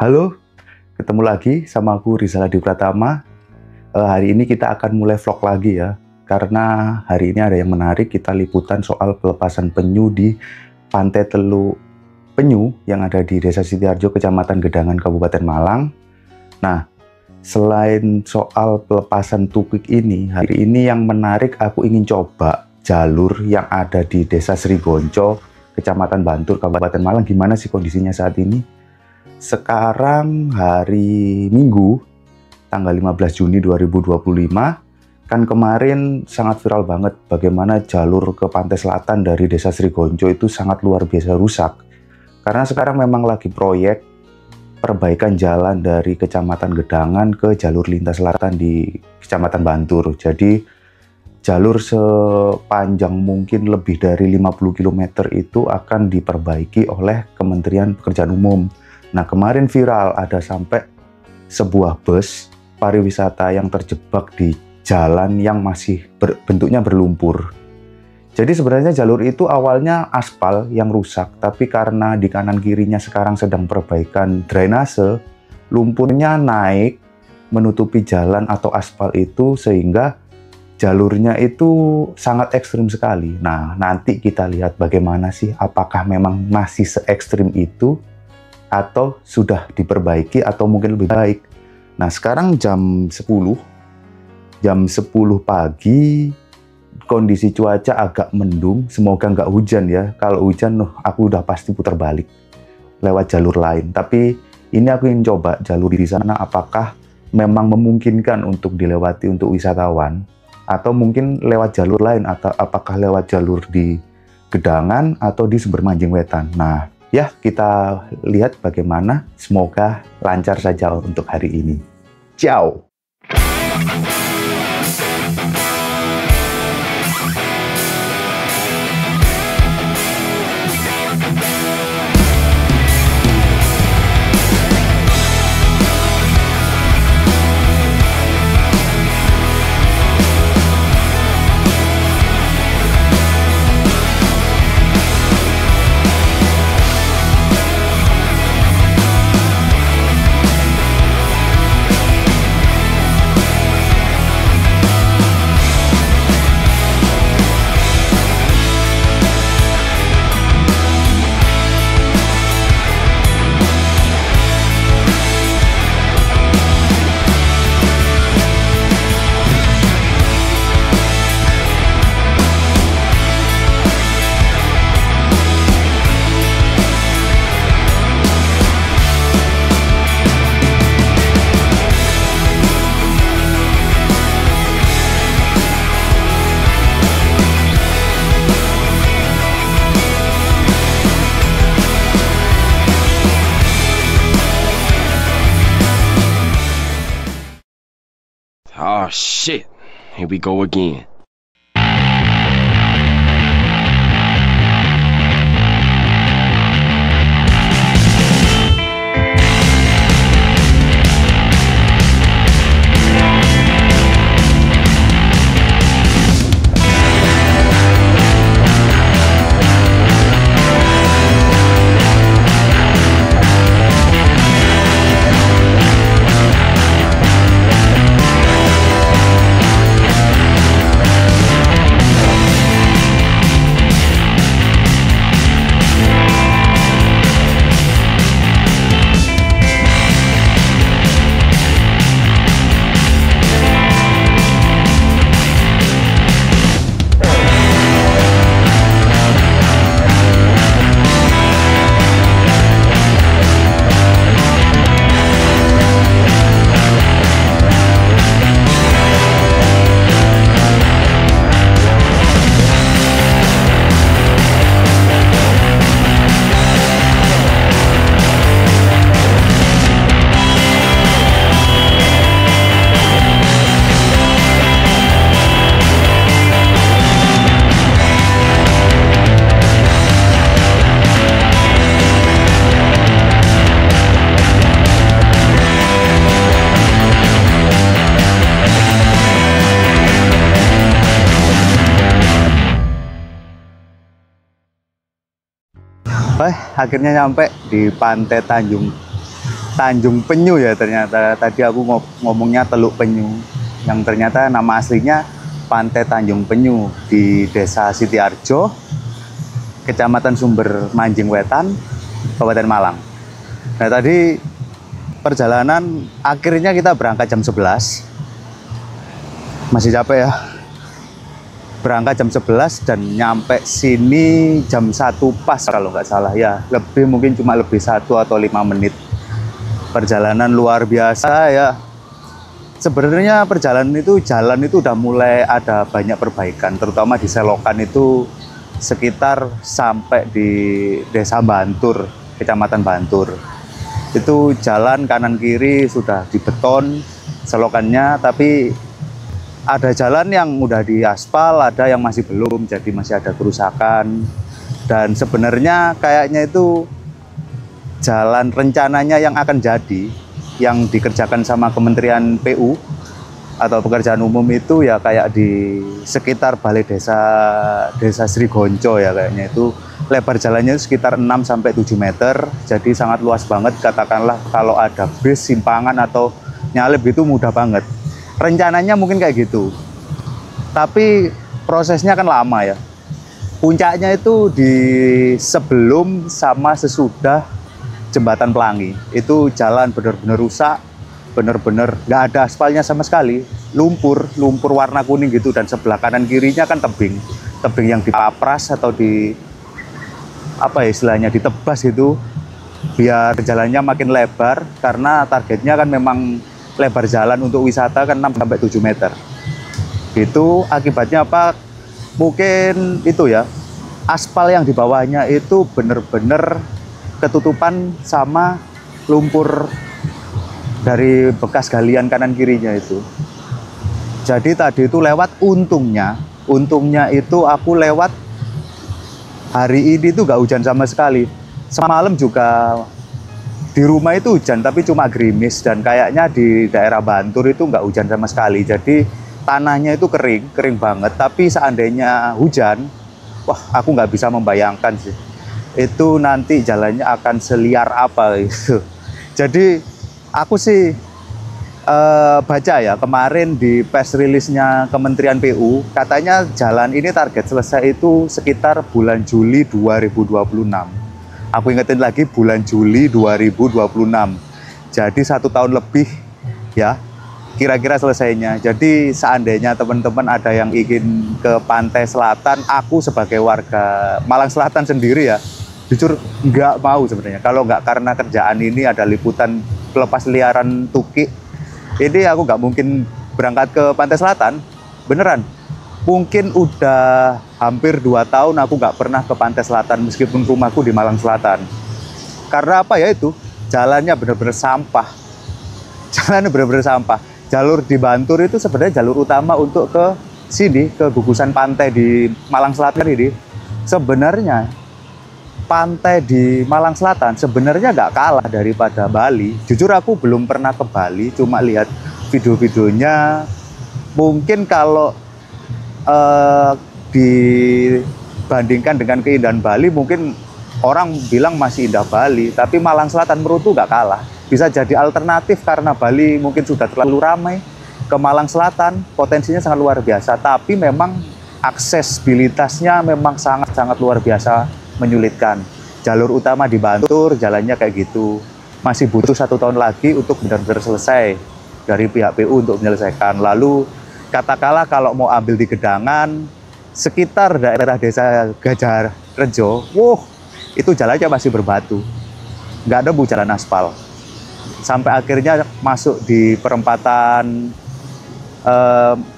Halo, ketemu lagi sama aku Rizal Adi Pratama. Hari ini kita akan mulai vlog lagi ya, karena hari ini ada yang menarik. Kita liputan soal pelepasan penyu di Pantai Teluk Penyu yang ada di Desa Sitiharjo, Kecamatan Gedangan, Kabupaten Malang. Nah, selain soal pelepasan tukik ini, hari ini yang menarik aku ingin coba jalur yang ada di Desa Srigonco, Kecamatan Bantur, Kabupaten Malang. Gimana sih kondisinya saat ini? Sekarang hari Minggu, tanggal 15 Juni 2025, kan kemarin sangat viral banget bagaimana jalur ke pantai selatan dari Desa Srigonco itu sangat luar biasa rusak. Karena sekarang memang lagi proyek perbaikan jalan dari Kecamatan Gedangan ke jalur lintas selatan di Kecamatan Bantur. Jadi jalur sepanjang mungkin lebih dari 50 km itu akan diperbaiki oleh Kementerian Pekerjaan Umum. Nah, kemarin viral ada sampai sebuah bus pariwisata yang terjebak di jalan yang masih bentuknya berlumpur. Jadi sebenarnya jalur itu awalnya aspal yang rusak, tapi karena di kanan kirinya sekarang sedang perbaikan drainase, lumpurnya naik menutupi jalan atau aspal itu sehingga jalurnya itu sangat ekstrim sekali. Nah, nanti kita lihat bagaimana sih, apakah memang masih se-ekstrim itu atau sudah diperbaiki atau mungkin lebih baik. Nah, sekarang jam 10 pagi, kondisi cuaca agak mendung, semoga nggak hujan ya. Kalau hujan, aku udah pasti putar balik lewat jalur lain. Tapi ini aku ingin coba jalur di sana apakah memang memungkinkan untuk dilewati untuk wisatawan, atau mungkin lewat jalur lain, atau apakah lewat jalur di Gedangan atau di Sumber Manjing Wetan. Nah, ya, kita lihat bagaimana. Semoga lancar saja untuk hari ini. Ciao! Oh shit, here we go again. Akhirnya nyampe di Pantai Tanjung Penyu ya ternyata. Tadi aku ngomongnya Teluk Penyu, yang ternyata nama aslinya Pantai Tanjung Penyu di Desa Sitiarjo, Kecamatan Sumber Manjing Wetan, Kabupaten Malang. Nah tadi perjalanan akhirnya kita berangkat jam 11. Masih capek ya. Berangkat jam 11 dan nyampe sini jam 1 pas kalau nggak salah ya. Lebih mungkin cuma lebih 1 atau 5 menit. Perjalanan luar biasa ya. Sebenarnya perjalanan itu jalan itu udah mulai ada banyak perbaikan, terutama di selokan itu sekitar sampai di Desa Bantur, Kecamatan Bantur. Itu jalan kanan kiri sudah dibeton selokannya, tapi ada jalan yang udah diaspal, ada yang masih belum, jadi masih ada kerusakan. Dan sebenarnya kayaknya itu jalan rencananya yang akan jadi, yang dikerjakan sama Kementerian PU atau Pekerjaan Umum itu ya kayak di sekitar Balai Desa Sri Gonco ya kayaknya itu. Lebar jalannya itu sekitar 6-7 meter, jadi sangat luas banget. Katakanlah kalau ada bis, simpangan atau nyalip itu mudah banget. Rencananya mungkin kayak gitu, tapi prosesnya kan lama ya. Puncaknya itu di sebelum sama sesudah Jembatan Pelangi. Itu jalan benar-benar rusak, benar-benar nggak ada aspalnya sama sekali. Lumpur warna kuning gitu, dan sebelah kanan kirinya kan tebing yang dipapras atau di apa ya istilahnya, ditebas gitu biar jalannya makin lebar, karena targetnya kan memang lebar jalan untuk wisata kan 6-7 meter. Itu akibatnya apa? Mungkin itu ya, aspal yang di bawahnya itu bener-bener ketutupan sama lumpur dari bekas galian kanan kirinya itu. Jadi tadi itu lewat, untungnya itu aku lewat hari ini tuh gak hujan sama sekali. Semalam juga di rumah itu hujan, tapi cuma gerimis, dan kayaknya di daerah Bantur itu nggak hujan sama sekali. Jadi tanahnya itu kering banget. Tapi seandainya hujan, wah aku nggak bisa membayangkan sih. Itu nanti jalannya akan seliar apa gitu. Jadi aku sih baca ya kemarin di press release-nya Kementerian PU, katanya jalan ini target selesai itu sekitar bulan Juli 2026. Aku ingetin lagi, bulan Juli 2026. Jadi 1 tahun lebih ya kira-kira selesainya. Jadi seandainya teman-teman ada yang ingin ke pantai selatan, aku sebagai warga Malang Selatan sendiri ya, jujur nggak mau sebenarnya. Kalau nggak karena kerjaan ini ada liputan pelepas liaran tukik, ini aku nggak mungkin berangkat ke pantai selatan. Beneran. Mungkin udah hampir 2 tahun aku nggak pernah ke pantai selatan meskipun rumahku di Malang Selatan. Karena apa ya, itu jalannya bener-bener sampah. Jalannya bener-bener sampah. Jalur di Bantur itu sebenarnya jalur utama untuk ke sini, ke gugusan pantai di Malang Selatan ini. Sebenarnya pantai di Malang Selatan sebenarnya nggak kalah daripada Bali. Jujur aku belum pernah ke Bali, cuma lihat video-videonya. Mungkin kalau dibandingkan dengan keindahan Bali, mungkin orang bilang masih indah Bali, tapi Malang Selatan menurutku nggak kalah. Bisa jadi alternatif karena Bali mungkin sudah terlalu ramai. Ke Malang Selatan potensinya sangat luar biasa, tapi memang aksesibilitasnya memang sangat luar biasa menyulitkan. Jalur utama di Bantur jalannya kayak gitu, masih butuh 1 tahun lagi untuk benar-benar selesai dari pihak PU untuk menyelesaikan. Lalu katakanlah kalau mau ambil di Gedangan, sekitar daerah Desa Gajah Rejo, itu jalannya masih berbatu, nggak ada jalan aspal. Sampai akhirnya masuk di perempatan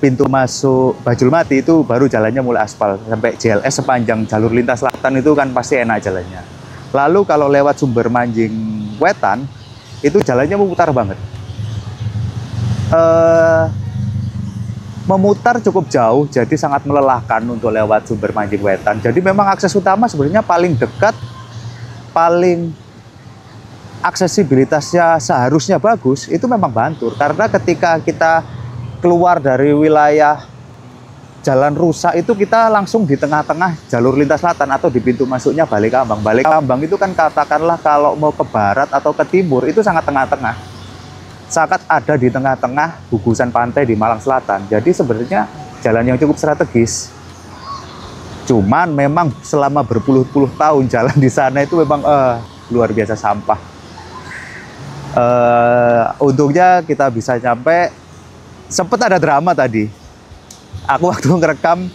pintu masuk Bajulmati itu baru jalannya mulai aspal. Sampai JLS sepanjang jalur lintas selatan itu kan pasti enak jalannya. Lalu kalau lewat Sumber Manjing Wetan, itu jalannya memutar banget. Memutar cukup jauh, jadi sangat melelahkan untuk lewat Sumber Manjing Wetan. Jadi memang akses utama sebenarnya paling dekat, paling aksesibilitasnya seharusnya bagus, itu memang Bantur. Karena ketika kita keluar dari wilayah jalan rusak itu kita langsung di tengah-tengah jalur lintas selatan atau di pintu masuknya Balekambang. Balekambang itu kan katakanlah kalau mau ke barat atau ke timur itu sangat tengah-tengah. Sangat ada di tengah-tengah gugusan pantai di Malang Selatan. Jadi sebenarnya jalan yang cukup strategis. Cuman memang selama berpuluh-puluh tahun jalan di sana itu memang luar biasa sampah. Untungnya kita bisa nyampe. Sempet ada drama tadi. Aku waktu ngerekam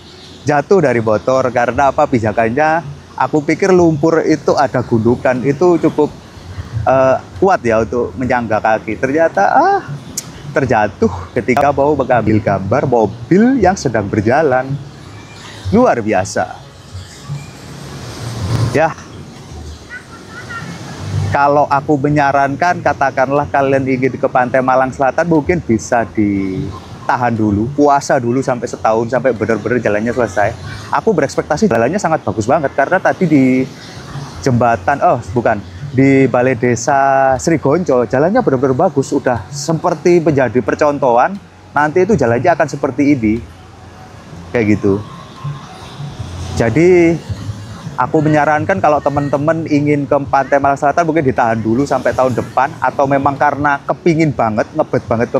jatuh dari motor karena apa, pijakannya aku pikir lumpur itu ada gundukan itu cukup kuat ya untuk menyangga kaki. Ternyata terjatuh ketika mau mengambil gambar mobil yang sedang berjalan. Luar biasa. Ya. Kalau aku menyarankan, katakanlah kalian ingin ke Pantai Malang Selatan, mungkin bisa ditahan dulu, puasa dulu sampai setahun, sampai benar-benar jalannya selesai. Aku berekspektasi jalannya sangat bagus banget, karena tadi di jembatan, di Balai Desa Sri Gonco, jalannya benar-benar bagus, udah seperti menjadi percontohan, nanti itu jalannya akan seperti ini, kayak gitu. Jadi, aku menyarankan kalau teman-teman ingin ke Pantai Malang Selatan mungkin ditahan dulu sampai tahun depan, atau memang karena kepingin banget, ngebet banget ke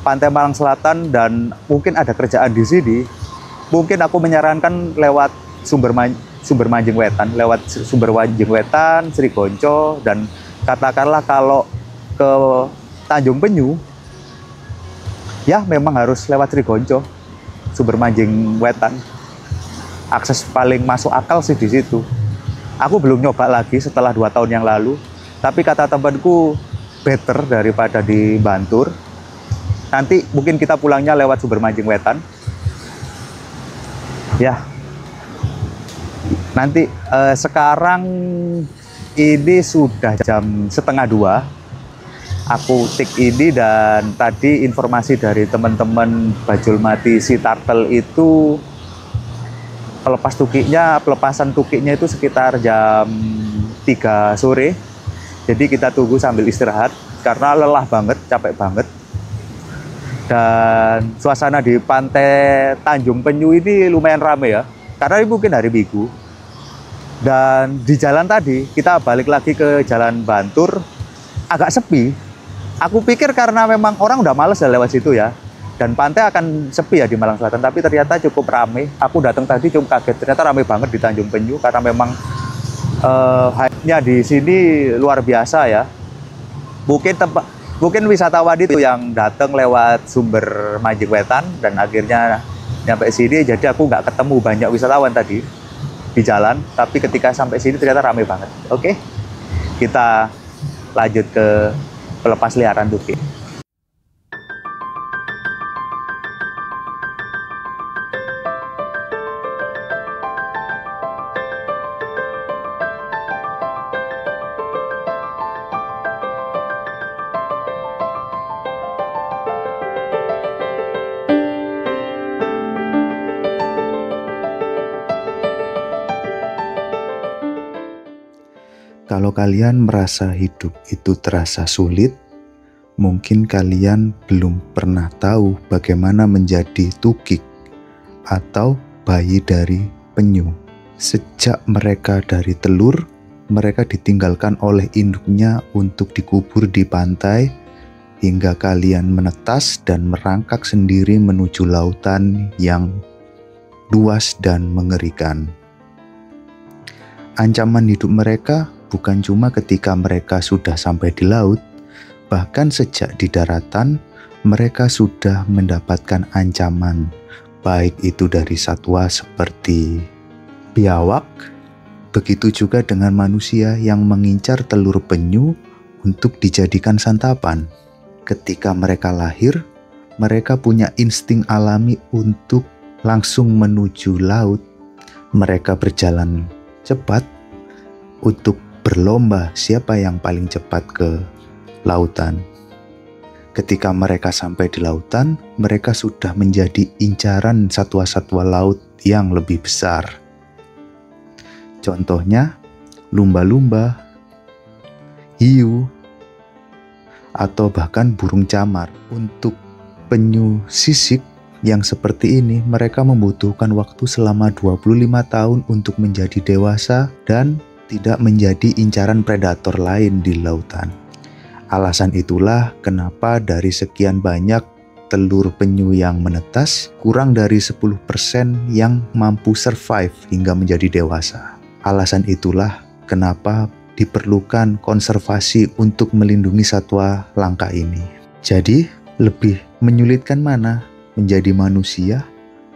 Pantai Malang Selatan dan mungkin ada kerjaan di sini, mungkin aku menyarankan lewat Sumber Manjing Wetan, Sri Gonco, dan katakanlah kalau ke Tanjung Penyu, ya memang harus lewat Sri Gonco, Sumber Manjing Wetan. Akses paling masuk akal sih di situ. Aku belum nyoba lagi setelah 2 tahun yang lalu, tapi kata temanku better daripada di Bantur. Nanti mungkin kita pulangnya lewat Sumber Manjing Wetan. Ya. Nanti sekarang ini sudah jam 1:30. Aku tik ini dan tadi informasi dari teman-teman Bajul Mati Si Turtle itu pelepasan tukiknya itu sekitar jam 3 sore. Jadi kita tunggu sambil istirahat karena lelah banget, capek banget. Dan suasana di Pantai Tanjung Penyu ini lumayan ramai ya, karena ini mungkin hari Minggu. Dan di jalan tadi kita balik lagi ke Jalan Bantur, agak sepi. Aku pikir karena memang orang udah males ya lewat situ ya, dan pantai akan sepi ya di Malang Selatan, tapi ternyata cukup ramai. Aku datang tadi cuma kaget, ternyata ramai banget di Tanjung Penyu karena memang hype-nya di sini luar biasa ya. Mungkin wisatawan itu yang datang lewat Sumber Manjing Wetan dan akhirnya nyampe sini, jadi aku nggak ketemu banyak wisatawan tadi di jalan, tapi ketika sampai sini ternyata ramai banget. Oke, kita lanjut ke pelepas liaran tukik. Kalau kalian merasa hidup itu terasa sulit, mungkin kalian belum pernah tahu bagaimana menjadi tukik atau bayi dari penyu. Sejak mereka dari telur, mereka ditinggalkan oleh induknya untuk dikubur di pantai, hingga kalian menetas dan merangkak sendiri menuju lautan yang luas dan mengerikan. Ancaman hidup mereka bukan cuma ketika mereka sudah sampai di laut, bahkan sejak di daratan mereka sudah mendapatkan ancaman, baik itu dari satwa seperti biawak, begitu juga dengan manusia yang mengincar telur penyu untuk dijadikan santapan. Ketika mereka lahir, mereka punya insting alami untuk langsung menuju laut. Mereka berjalan cepat untuk berlomba siapa yang paling cepat ke lautan. Ketika mereka sampai di lautan, mereka sudah menjadi incaran satwa-satwa laut yang lebih besar. Contohnya, lumba-lumba, hiu, atau bahkan burung camar. Untuk penyu sisik Yang seperti ini mereka membutuhkan waktu selama 25 tahun untuk menjadi dewasa dan tidak menjadi incaran predator lain di lautan. Alasan itulah kenapa dari sekian banyak telur penyu yang menetas, kurang dari 10% yang mampu survive hingga menjadi dewasa. Alasan itulah kenapa diperlukan konservasi untuk melindungi satwa langka ini. Jadi, lebih menyulitkan mana? Menjadi manusia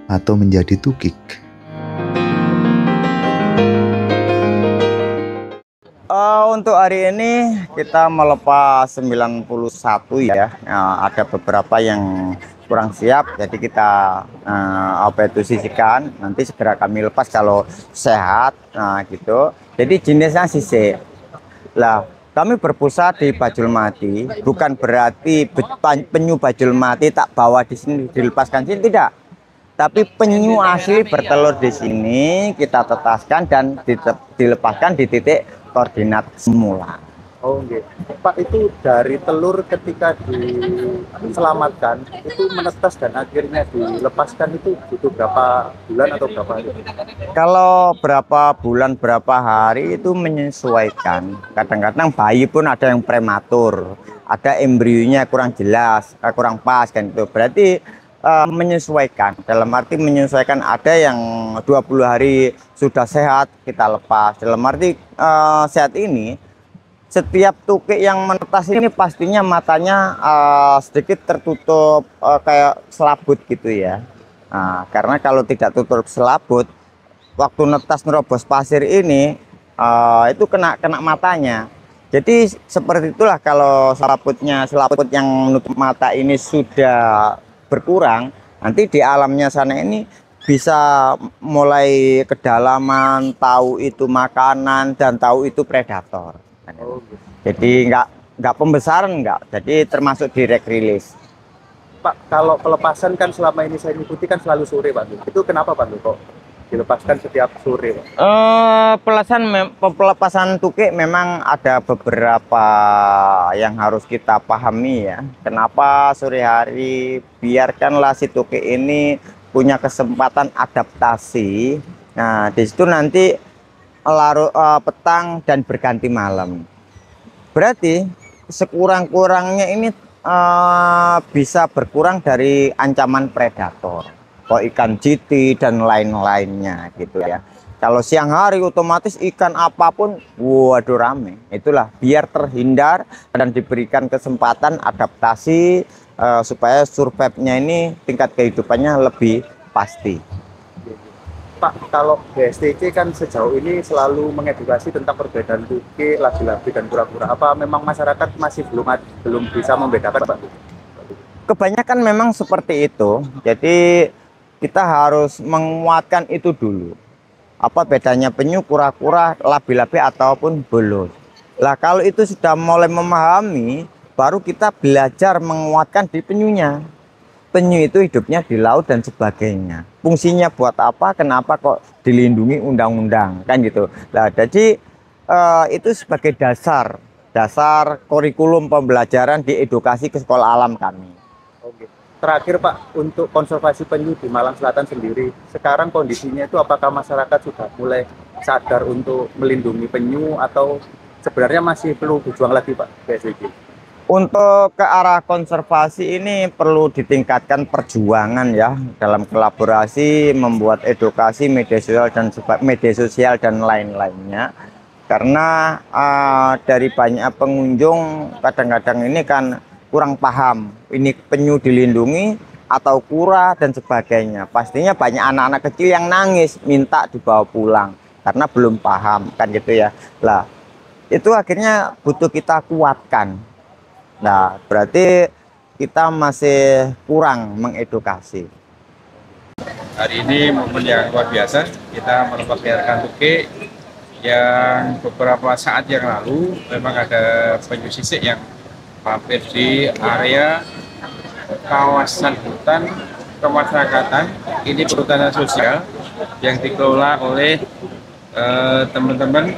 atau menjadi tukik? Untuk hari ini kita melepas 91 ya. Ada beberapa yang kurang siap, jadi kita sisihkan. Nanti segera kami lepas kalau sehat, gitu. Jadi jenisnya sisik. Lah, kami berpusat di Bajulmati, bukan berarti penyu Bajulmati tak bawa di sini dilepaskan sini, tidak. Tapi penyu asli bertelur di sini kita tetaskan dan dilepaskan di titik koordinat semula. Oh, okay. Pak, itu dari telur ketika diselamatkan itu menetas dan akhirnya dilepaskan itu butuh berapa bulan atau berapa hari? Kalau berapa bulan berapa hari itu menyesuaikan. Kadang-kadang bayi pun ada yang prematur, ada embrionya kurang jelas, kurang pas kan itu. Berarti menyesuaikan, dalam arti menyesuaikan, ada yang 20 hari sudah sehat kita lepas. Dalam arti sehat ini, setiap tukik yang menetas ini pastinya matanya sedikit tertutup kayak selabut gitu ya. Karena kalau tidak tutup selabut, waktu netas nerobos pasir ini itu kena matanya. Jadi seperti itulah, kalau selaput yang menutup mata ini sudah berkurang, nanti di alamnya sana ini bisa mulai kedalaman, tahu itu makanan dan tahu itu predator. Jadi nggak pembesaran, jadi termasuk direct release. Pak, kalau pelepasan kan selama ini saya ikuti kan selalu sore, Pak. Itu kenapa, Pak, kok dilepaskan setiap sore, Pak? Pelepasan tukik memang ada beberapa yang harus kita pahami ya. Kenapa sore hari? Biarkanlah si tukik ini punya kesempatan adaptasi. Nah, di situ nanti larut petang dan berganti malam. Berarti sekurang-kurangnya ini bisa berkurang dari ancaman predator, kok ikan jiti dan lain-lainnya gitu ya. Kalau siang hari otomatis ikan apapun waduh rame. Itulah biar terhindar dan diberikan kesempatan adaptasi supaya survive-nya ini tingkat kehidupannya lebih pasti. Pak, kalau BSTC kan sejauh ini selalu mengedukasi tentang perbedaan tukik, labi-labi dan kura-kura. Apa memang masyarakat masih belum bisa membedakan, Pak? Kebanyakan memang seperti itu. Jadi kita harus menguatkan itu dulu. Apa bedanya penyu, kura-kura, labi-labi ataupun belut. Lah kalau itu sudah mulai memahami, baru kita belajar menguatkan di penyunya. Penyu itu hidupnya di laut dan sebagainya. Fungsinya buat apa? Kenapa kok dilindungi undang-undang? Kan gitu. Nah, jadi itu sebagai dasar kurikulum pembelajaran di edukasi ke sekolah alam kami. Oke. Terakhir, Pak, untuk konservasi penyu di Malang Selatan sendiri, sekarang kondisinya itu apakah masyarakat sudah mulai sadar untuk melindungi penyu atau sebenarnya masih perlu berjuang lagi, Pak, BSTC? Untuk ke arah konservasi ini perlu ditingkatkan perjuangan ya, dalam kolaborasi membuat edukasi media sosial dan lain-lainnya. Karena dari banyak pengunjung kadang-kadang ini kan kurang paham ini penyu dilindungi atau kura dan sebagainya. Pastinya banyak anak-anak kecil yang nangis minta dibawa pulang karena belum paham kan gitu ya. Lah itu akhirnya butuh kita kuatkan. Nah, berarti kita masih kurang mengedukasi. Hari ini momen yang luar biasa, kita melepasliarkan tukik yang beberapa saat yang lalu memang ada penyu sisik yang mampir di area kawasan hutan kemasyarakatan. Ini perhutanan sosial yang dikelola oleh teman-teman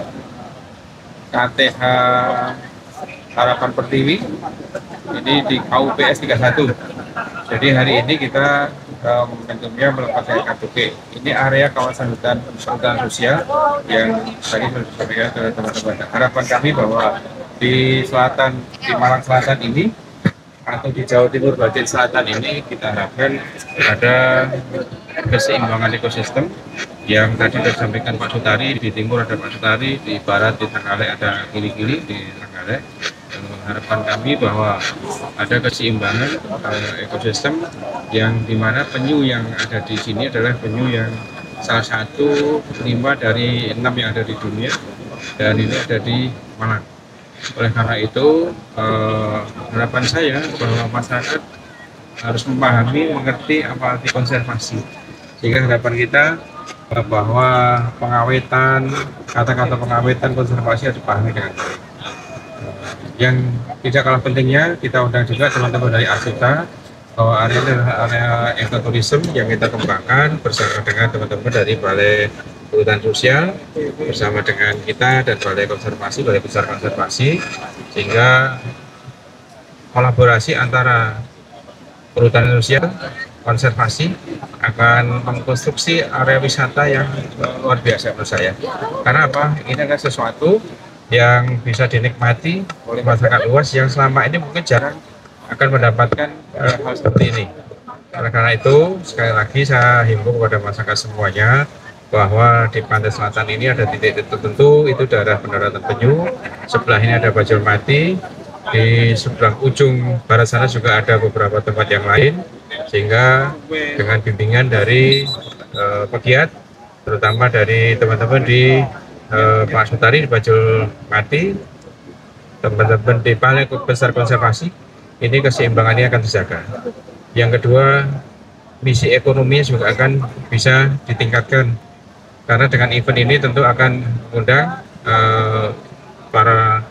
KTH Harapan Pertiwi ini di KUPS 31. Jadi hari ini kita momentumnya melepas liarkan tukik. Ini area kawasan hutan sosial yang tadi sudah disampaikan ke teman-teman. Harapan kami bahwa di Malang Selatan ini atau di Jawa Timur bagian selatan ini kita harapkan ada keseimbangan ekosistem yang tadi sudah disampaikan Pak Sutari. Di timur ada Pak Sutari, di barat di Trenggalek ada Gili-Gili di Trenggalek. Dan harapan kami bahwa ada keseimbangan ekosistem yang dimana penyu yang ada di sini adalah penyu yang salah satu 5 dari 6 yang ada di dunia, dan ini ada di Malang. Oleh karena itu harapan saya bahwa masyarakat harus memahami, mengerti apa arti konservasi, sehingga harapan kita bahwa kata-kata pengawetan konservasi harus dipahami dengan baik. Yang tidak kalah pentingnya, kita undang juga teman-teman dari Asita bahwa area ini adalah area ekoturism yang kita kembangkan bersama dengan teman-teman dari Balai Perhutanan Sosial, bersama dengan kita dan Balai Besar Konservasi, sehingga kolaborasi antara Perhutanan Sosial, konservasi akan mengkonstruksi area wisata yang luar biasa menurut saya. Karena apa? Ini adalah sesuatu yang bisa dinikmati oleh masyarakat luas yang selama ini mungkin jarang akan mendapatkan hal seperti ini. Oleh karena itu, sekali lagi saya himbau kepada masyarakat semuanya bahwa di pantai selatan ini ada titik-titik tertentu, itu daerah pendaratan penyu, sebelah ini ada Bajulmati, di sebelah ujung barat sana juga ada beberapa tempat yang lain, sehingga dengan bimbingan dari pegiat, terutama dari teman-teman di Pak Sutari di Bajulmati, teman-teman di Balai Besar Konservasi, ini keseimbangannya akan terjaga. Yang kedua, misi ekonominya juga akan bisa ditingkatkan, karena dengan event ini tentu akan mengundang para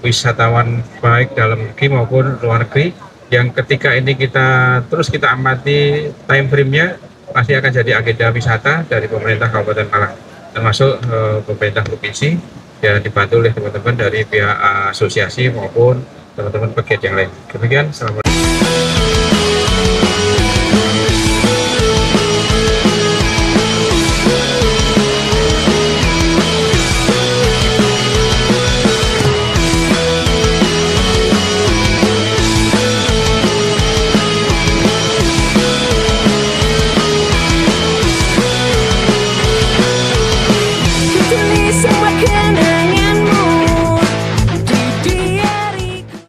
wisatawan baik dalam negeri maupun luar negeri, yang ketika ini kita amati time frame-nya pasti akan jadi agenda wisata dari pemerintah Kabupaten Malang, termasuk pemerintah provinsi, dan dibantu oleh teman-teman dari pihak asosiasi maupun teman-teman pegiat yang lain. Demikian, assalamualaikum.